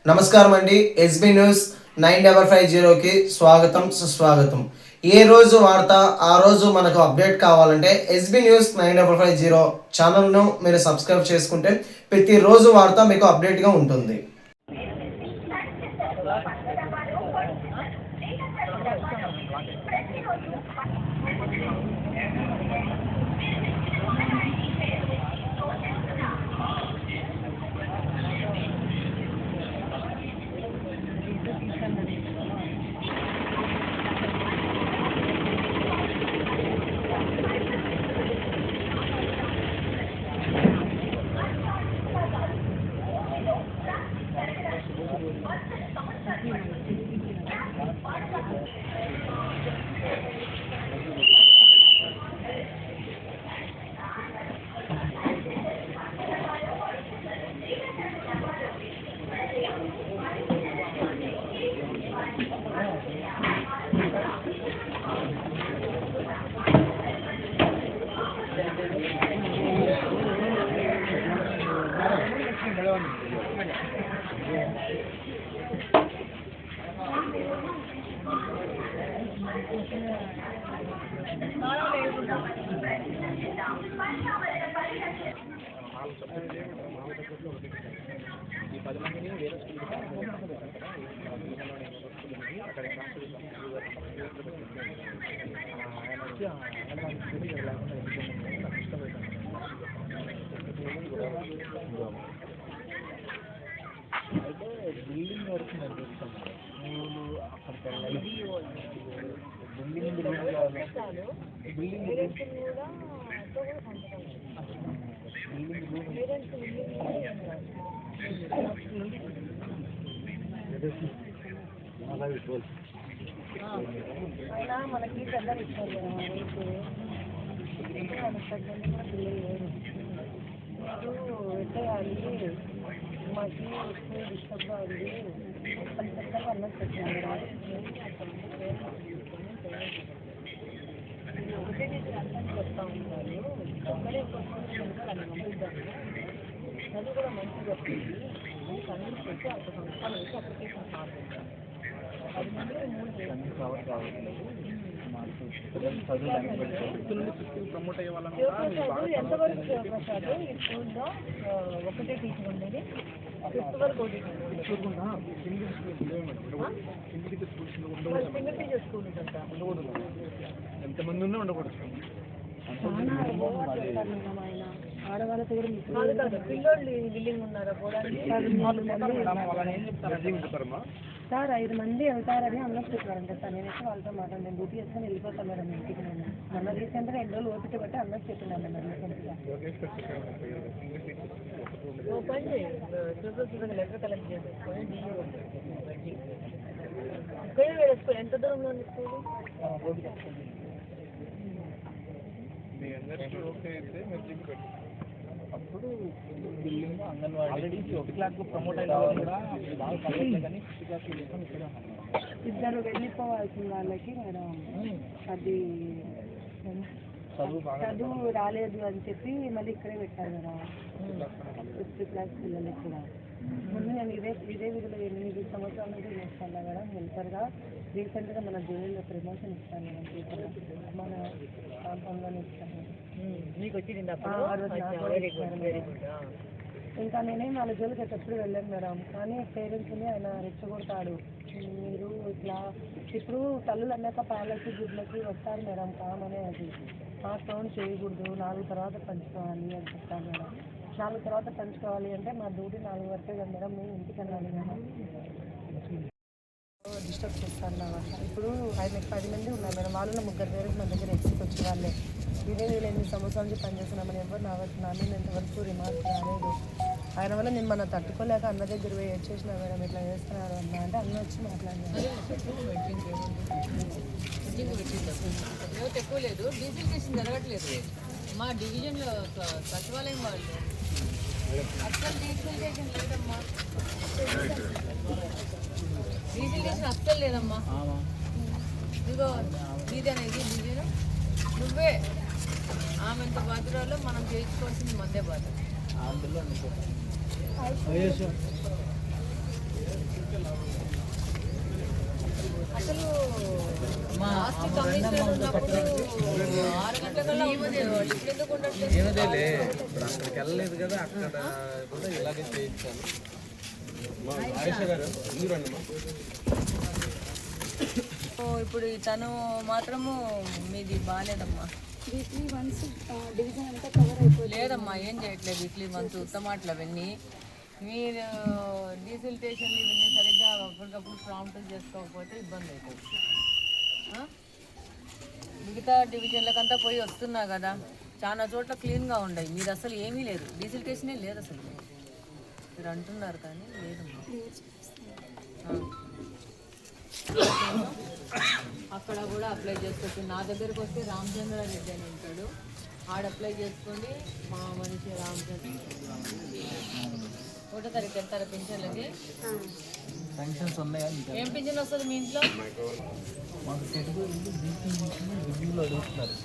నమస్కారం అండి. SB news 9550కి స్వాగతం సుస్వాగతం. ఏ రోజు వార్త ఆ రోజు మనకు అప్డేట్ కావాలంటే ఎస్బీ న్యూస్ 9550 ఛానల్ను మీరు సబ్స్క్రైబ్ చేసుకుంటే ప్రతిరోజు వార్త మీకు అప్డేట్గా ఉంటుంది. అయితే బిల్డింగ్ వరకు నేను చూస్తాను అక్కడికి వెళ్ళాలి. బిల్డింగ్ మనకి పెద్దలు ఇస్తారు పెట్టేయాలి. మాకు స్కూల్ డిస్టర్బ్గా ఉంది పది చక్కగా అన్నది పెట్టాను. ఒకటే అర్థం చెప్తా ఉంటాను. ఒక్కడే అది పంపిద్దాము. చదువు కూడా మంచిగా వస్తుంది. కన్విన్స్ పెట్టి 6 సంవత్సరాలు వేసి అప్లికేషన్ స్టార్ట్ చేస్తాను. 10 మంది 3 ఎంతవరకు ప్రసాద్ ఈ స్కూల్లో ఒకటే టీచర్ ఉండేది. 5th వరకు సింగిల్ టీచర్ స్కూల్ ఉంటుందా? ఎంతమంది ఉన్నా ఉండకూడదు. ఆడవాళ్ళతో కూడా పిల్లోళ్ళు బిల్డింగ్ ఉన్నారా పోవడానికి? సార్ 5 మంది వెళ్తారని అన్నట్టు చెప్పారంట సార్. నేనైతే వాళ్ళతో మాట్లాడి నేను డ్యూటీ చేసుకొని వెళ్ళిపోతాను మేడం ఇంటికి. నేను మొన్న రీసెంట్గా 2 రోజులు ఓపిక బట్టి అన్నట్టు చెప్పినాను మేడం రీసెంట్గా. ఓపెన్ లెటర్ కలెక్ట్ చేసేసుకొని ఇక్కడే వేసుకోవాలి. ఎంత దూరంలో ఉంది స్కూల్? అప్పుడు building anganwadi already 1 class promote అయిన కూడా బాగా పర్లేదు కానీ 5th క్లాస్ ఇద్దరు వెళ్ళిపోవాల్సిన వాళ్ళకి మేడం అది చదువు రాలేదు అని చెప్పి మళ్ళీ ఇక్కడే పెట్టారు కదా 5th క్లాస్ పిల్లలకి కూడా. ముందు నేను ఇదే విధిలో 8 సంవత్సరాల నుంచి చేస్తాను మేడం హెల్పర్గా. రీసెంట్గా మన జూనియర్లో ప్రమోషన్ ఇస్తాను మేడం టీచర్గా. మన కాంపౌండ్లోనే ఇస్తాను. ఇంకా నేనే 4 రోజులకి ఎప్పుడు వెళ్ళాను మేడం. కానీ పేరెంట్స్ని ఆయన రెచ్చగొడతాడు. మీరు ఇట్లా ఇప్పుడు తల్లులు అన్నాక పాలకి గుడ్లకి వస్తారు మేడం. కామనే అది. ఆ సౌండ్ చేయకూడదు. 4 తర్వాత పంచుకోవాలి అని చెప్తాను మేడం. 4 తర్వాత పంచుకోవాలి అంటే మా డ్యూటీ 4 వరకే కదా మేడం. మేము ఇంటికి వెళ్ళాలి మేడం. డిస్టర్బ్ చేస్తాను మేడం. ఇప్పుడు 10 మంది ఉన్నారు మేడం. వాళ్ళలో 3 పేరెంట్స్ మన దగ్గర ఎక్స్కి వచ్చే వాళ్ళే. వీళ్ళు 8 సంవత్సరాల నుంచి పనిచేస్తున్నామని ఎవరు నాన్న ఇంతవరకు రిమార్క్ రాలేదు. ఆయన వల్ల నేను మన తట్టుకోలేక అన్న దగ్గర పోయి వచ్చేసిన మేడం ఇట్లా చేస్తున్నారు అన్న అంటే అన్న వచ్చి మాట్లాడినారు. ఎక్కువ లేదు. డీజిల్ జరగట్లేదు మా డివిజన్లో. సచివాలయం వాళ్ళు అసలు డీజిల్ లేదమ్మా. డీజిల్ అస్సలు లేదమ్మా. ఇదిగో ఇదేనేది డివిజన్. నువ్వే ఆమె ఎంత బాధ్యురాలో మనం చేయించుకోవాల్సింది మందే బాధ్యత. అసలు లాస్ట్ కమిషనర్ ఉన్నప్పుడు 6 గంటలకల్లా ఉండేవాడు. ఇప్పుడు ఎందుకు ఉండట్లేదు? ఏమదేలే ఇప్పుడు అక్కడికి వెళ్ళలేదు కదా, అక్కడ కూడా ఇలాగే చేయించాలి. ఆయుష గారు ఓ, ఇప్పుడు తను మాత్రము మీది బాగాలేదమ్మా. వీక్లీ వన్స్ డివిజన్ అంతా కవర్ అయిపోతుంది. లేదమ్మా, ఏం చేయట్లేదు వీక్లీ మంత్ ఉత్తమాటలు అవన్నీ. మీరు డీజిల్ స్టేషన్లు ఇవన్నీ సరిగ్గా అప్పటికప్పుడు ప్రాంప్ట్ చేసుకోకపోతే ఇబ్బంది అవుతుంది. మిగతా డివిజన్లకంతా పోయి వస్తున్నా కదా, చాలా చోట్ల క్లీన్గా ఉన్నాయి. మీరు అసలు ఏమీ లేదు, డీజిల్ స్టేషనే లేదు అసలు. మీరు అంటున్నారు కానీ లేదమ్మా. అక్కడ కూడా అప్లై చేసుకోవచ్చు. నా దగ్గరకు వస్తే రామచంద్ర రెడ్డి అని ఉంటాడు, ఆడ అప్లై చేసుకొని మా మనిషి రామచంద్ర 1వ తారీఖు వెళ్తారా పింఛన్లకి? ఫంక్షన్స్ ఉన్నాయా? ఏం పింఛన్ వస్తుంది మీ ఇంట్లో? మాకు తెలుగు రివ్యూలో అడుగుతున్నారు.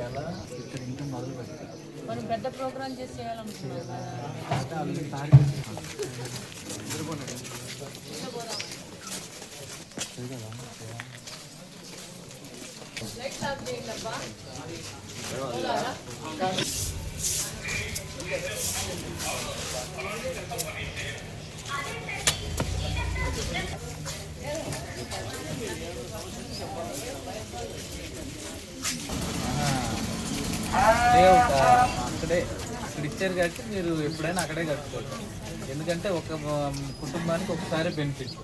ఎలా ఇక్కడ ఇంకా మొదలు పెట్టారు. మనం పెద్ద ప్రోగ్రామ్ చేసి చేయాలనుకున్నాం కదా. లైట్స్ ఆఫ్ చేయండి అబ్బా. అక్కడే ఇక్కడ ఇచ్చారు కాబట్టి మీరు ఎప్పుడైనా అక్కడే కట్టుకోవచ్చు. ఎందుకంటే ఒక కుటుంబానికి ఒకసారి బెనిఫిట్.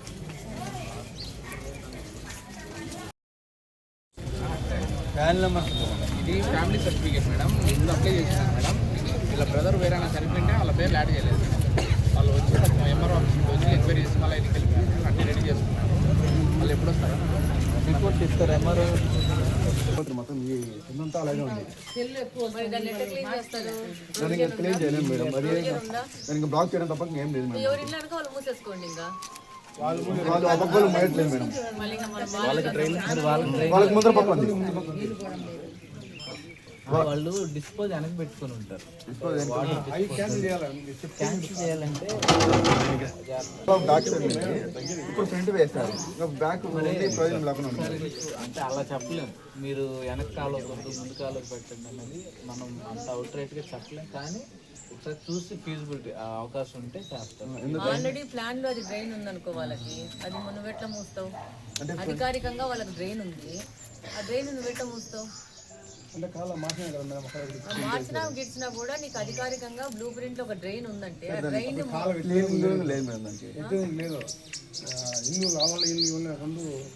ఇది ఫ్యామిలీ సర్టిఫికేట్ మేడం. ఇందులో అప్లై చేసినారు మేడం. వీళ్ళ బ్రదర్ వేరే చనిపోయింటే వాళ్ళ పేర్లు యాడ్ చేయలేదు. వాళ్ళు వచ్చి ఎంఆర్ఓ ఆఫీస్కి వచ్చి ఎంక్వైరీ చేసి మళ్ళీ ఐదుకి వెళ్ళిపోయారు. అన్నీ రెడీ చేసుకున్నారు. వాళ్ళు ఎప్పుడు వస్తారా? రిపోర్ట్ ఇస్తారు ఎంఆర్ఓ మొత్తం ఈ కిందంతా అలాగే ఉంది. మరి దాన్ని ఎట్లా క్లీన్ చేస్తారు? దానికి క్లీన్ చేయలేము మేడం. అది దానికి బ్లాక్ చేయడం తప్ప ఏం లేదు మేడం. ఎవరి ఇల్లు అనుకో వాళ్ళు మూసేసుకోండి. ఇంకా వాళ్ళు ఆ పక్క వాళ్ళు మేయట్లేదు మేడం. మళ్ళీ ఇంకా మనం వాళ్ళకి ముందర పక్క ఉంది. వాళ్ళు డిస్పోజ్ వెనక్కి పెట్టుకొని ఉంటారు. క్యాన్సిల్ చేయాలంటే బ్యాక్ సైడ్ ఇప్పుడు ఫ్రంట్ వేస్తారు. బ్యాక్ ప్రయోజనం లేకుండా ఉంటుంది. అంటే అలా చెప్పలేము. మీరు వెనక కాలువ కొద్దు ముందు కాలువ పెట్టండి అనేది మనం అంత అవుట్ రైట్గా చెప్పలేం. కానీ ఒకసారి చూసి ఫీజిబిలిటీ అవకాశం ఉంటే చేస్తాం. ఆల్రెడీ ప్లాన్ లో అది డ్రైన్ ఉంది అనుకో వాళ్ళకి, అది నువ్వు ఎట్లా మూస్తావు? అధికారికంగా వాళ్ళకి డ్రైన్ ఉంది, ఆ డ్రైన్ నువ్వు ఎట్లా మూస్తావు? మార్చినా గిడ్చినా కూడా నీకు అధికారికంగా బ్లూ ప్రింట్ లో ఒక డ్రైన్ ఉందంటే ఆ డ్రైన్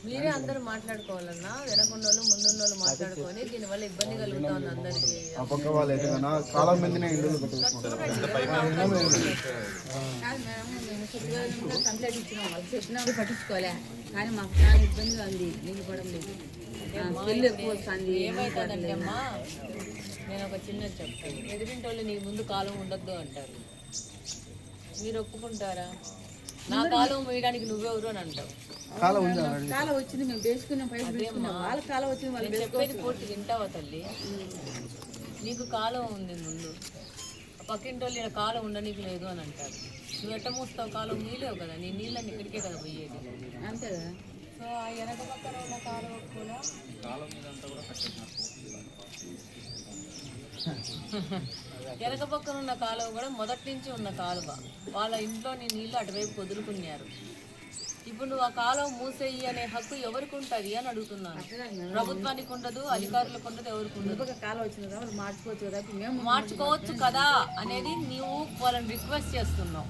మీరే అందరూ మాట్లాడుకోవాలన్నా, వెనకున్న వాళ్ళు ముందున్న వాళ్ళు మాట్లాడుకొని దీనివల్ల ఇబ్బంది కలుగుతా ఉంది అందరికి. కంప్లైంట్ ఇచ్చినాం, వాళ్ళు చెప్పినా పట్టించుకోలే. కానీ మాకు చాలా ఇబ్బందిగా ఉంది, నీళ్ళు పడడం లేదు. ఏమైతుందంటే అమ్మా, నేను ఒక చిన్నది చెప్తాను. ఎదిరింటి వాళ్ళు నీ ముందు కాలం ఉండొద్దు అంటారు, మీరు ఒప్పుకుంటారా? నా కాలం వేయడానికి నువ్వెవరు అని అంటావు. కాలం వచ్చింది, మేము వేసుకున్నాం, వాళ్ళ కాలం వచ్చింది, వాళ్ళు చెప్పేది పూర్తి వింటావా తల్లి? నీకు కాలం ఉంది ముందు, పక్కింటి వాళ్ళు ఇలా కాలం ఉండనీకు లేదు అని అంటారు. నువ్వు ఎట్ట మూస్తావు? కాలం నీలేవు కదా, నీ నీళ్ళని ఇక్కడికే కదా పోయేది. అంతే కదా. సో ఆ వెనక పక్కన ఉన్న కాలువ కూడా వెనక పక్కన ఉన్న కాలువ కూడా మొదటి నుంచి ఉన్న కాలువ. వాళ్ళ ఇంట్లో నీ నీళ్ళు అటువైపు వదులుకున్నారు. ఇప్పుడు నువ్వు ఆ కాలువ మూసేయి అనే హక్కు ఎవరికి ఉంటుంది అని అడుగుతున్నాను. ప్రభుత్వానికి ఉండదు, అధికారులకు ఉండదు, ఎవరికి ఉండదు. కాలం వచ్చింది కాబట్టి మార్చుకోవచ్చు కదా, మేము మార్చుకోవచ్చు కదా అనేది నువ్వు వాళ్ళని రిక్వెస్ట్ చేస్తున్నావు.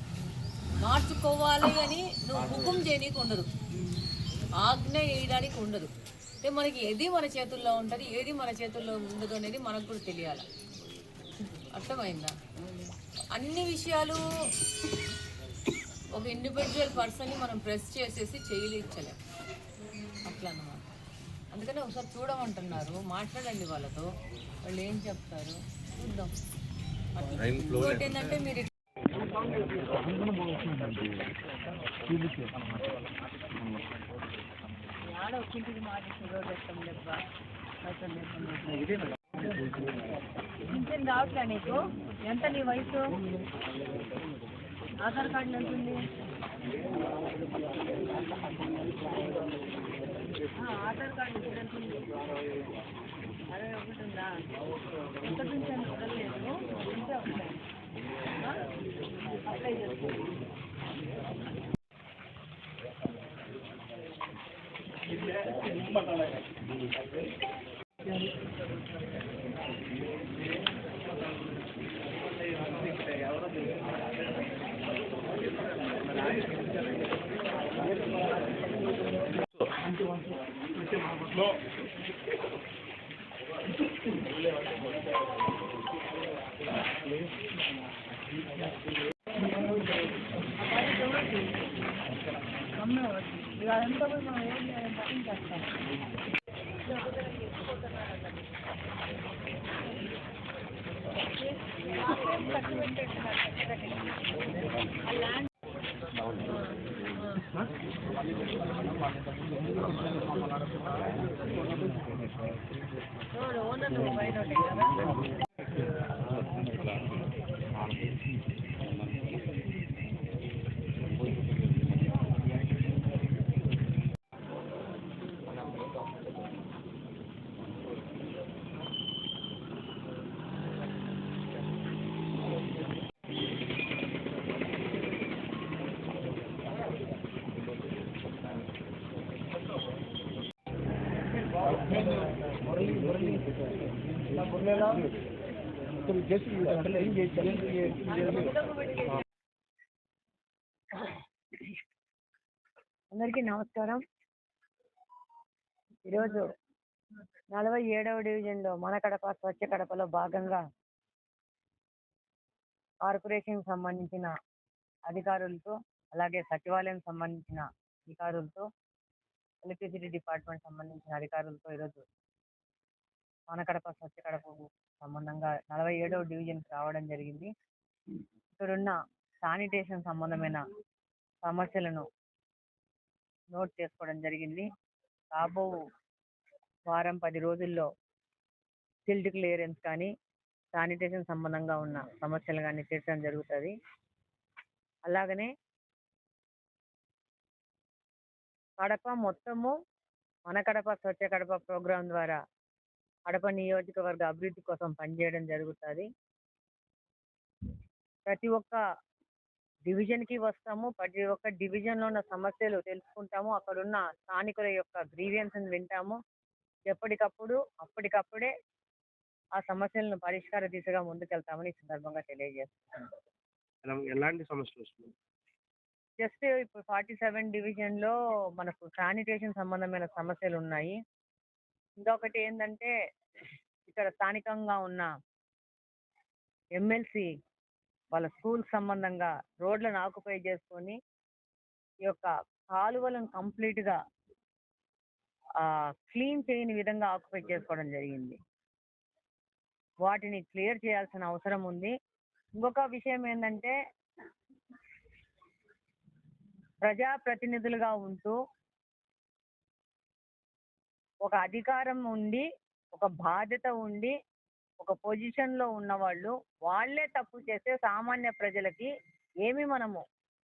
మార్చుకోవాలి అని నువ్వు హుకుం చేయనీకి ఉండదు, ఆజ్ఞ వేయడానికి ఉండదు. అంటే మనకి ఏది మన చేతుల్లో ఉంటుంది, ఏది మన చేతుల్లో ఉండదు అనేది మనకు కూడా తెలియాలి. అర్థమైందా? అన్ని విషయాలు ఒక ఇండివిజువల్ పర్సన్ని మనం ప్రెస్ చేసేసి చేయలేచ్చలేం, అట్లా అన్నమాట. అందుకని ఒకసారి చూడమంటున్నారు, మాట్లాడండి వాళ్ళతో, వాళ్ళు ఏం చెప్తారు చూద్దాం. ఇంకోటి ఏంటంటే మీరు పింఛన్ రావట్లే నీకు? ఎంత నీ వయసు? ఆధార్ కార్డు ఎంత ఉంది? ఆధార్ కార్డు ఇప్పుడు ఎంత ఉంది? 61 ఉందా? ఎక్కడి నుంచి అని చూడలేదు, ఉంటే వస్తాయి. అప్లై చేసుకోండి. అదంతా పోయి మనం ఏం బుకింగ్ చేస్తాం. ఓనర్ నువ్వు బయట కదా. అందరికీ నమస్కారం. ఈరోజు 47వ డివిజన్లో మన కడప స్వచ్ఛ కడపలో భాగంగా కార్పొరేషన్ సంబంధించిన అధికారులతో, అలాగే సచివాలయం సంబంధించిన అధికారులతో, ఎలక్ట్రిసిటీ డిపార్ట్మెంట్ సంబంధించిన అధికారులతో ఈరోజు మన కడప స్వచ్ఛ కడపకు సంబంధంగా 47వ డివిజన్కి రావడం జరిగింది. ఇక్కడున్న శానిటేషన్ సంబంధమైన సమస్యలను నోట్ చేసుకోవడం జరిగింది. రాబో వారం 10 రోజుల్లో సిల్ట్ క్లియరెన్స్ కానీ, శానిటేషన్ సంబంధంగా ఉన్న సమస్యలు కానీ తీర్చడం జరుగుతుంది. అలాగనే కడప మొత్తము మన కడప స్వచ్ఛ కడప ప్రోగ్రాం ద్వారా కడప నియోజకవర్గ అభివృద్ధి కోసం పనిచేయడం జరుగుతుంది. ప్రతి ఒక్క డివిజన్కి వస్తాము, ప్రతి ఒక్క డివిజన్లో ఉన్న సమస్యలు తెలుసుకుంటాము, అక్కడున్న స్థానికుల యొక్క గ్రీవియన్స్ని వింటాము. ఎప్పటికప్పుడు అప్పటికప్పుడే ఆ సమస్యలను పరిష్కార దిశగా ముందుకెళ్తామని ఈ సందర్భంగా తెలియజేస్తున్నాను. ఎలాంటి సమస్యలు వస్తున్నాయి? జస్ట్ ఇప్పుడు 47 డివిజన్లో మనకు శానిటేషన్ సంబంధమైన సమస్యలు ఉన్నాయి. ఇంకొకటి ఏంటంటే ఇక్కడ స్థానికంగా ఉన్న ఎమ్మెల్సీ వాళ్ళ స్కూల్ సంబంధంగా రోడ్లను ఆక్యుపై చేసుకొని ఈ యొక్క కాలువలను కంప్లీట్గా క్లీన్ చేయని విధంగా ఆక్యుపై చేసుకోవడం జరిగింది. వాటిని క్లియర్ చేయాల్సిన అవసరం ఉంది. ఇంకొక విషయం ఏంటంటే ప్రజాప్రతినిధులుగా ఉంటూ ఒక అధికారం ఉండి, ఒక బాధ్యత ఉండి, ఒక పొజిషన్లో ఉన్నవాళ్ళు వాళ్ళే తప్పు చేస్తే సామాన్య ప్రజలకి ఏమి మనము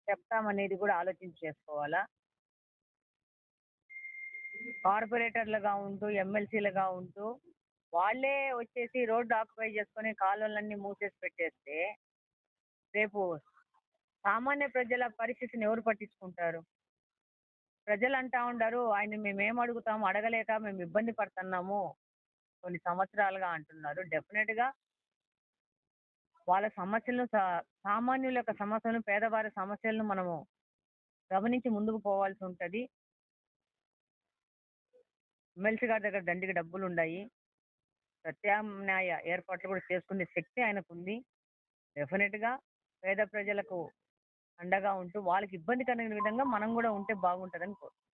చెప్తామనేది కూడా ఆలోచించి చేసుకోవాలా. కార్పొరేటర్లుగా ఉంటూ, ఎమ్మెల్సీలుగా ఉంటూ వాళ్ళే వచ్చేసి రోడ్డు ఆక్యుపై చేసుకొని కాలువలన్నీ మూసేసి పెట్టేస్తే రేపు సామాన్య ప్రజల పరిస్థితిని ఎవరు పట్టించుకుంటారు? ప్రజలు అంటా ఉంటారు, ఆయన మేమేం అడుగుతాము, అడగలేక మేము ఇబ్బంది పడుతున్నాము కొన్ని సంవత్సరాలుగా అంటున్నారు. డెఫినెట్గా వాళ్ళ సమస్యలను, సామాన్యుల యొక్క సమస్యలను, పేదవారి సమస్యలను మనము గమనించి ముందుకు పోవాల్సి ఉంటుంది. ఎమ్మెల్సీ గారి దగ్గర దండిగా డబ్బులు ఉన్నాయి, ప్రత్యామ్నాయ ఏర్పాట్లు కూడా చేసుకునే శక్తి ఆయనకు ఉంది. డెఫినెట్గా పేద ప్రజలకు అండగా ఉంటూ వాళ్ళకి ఇబ్బంది కలిగిన విధంగా మనం కూడా ఉంటే బాగుంటుందని కోరుతున్నాను.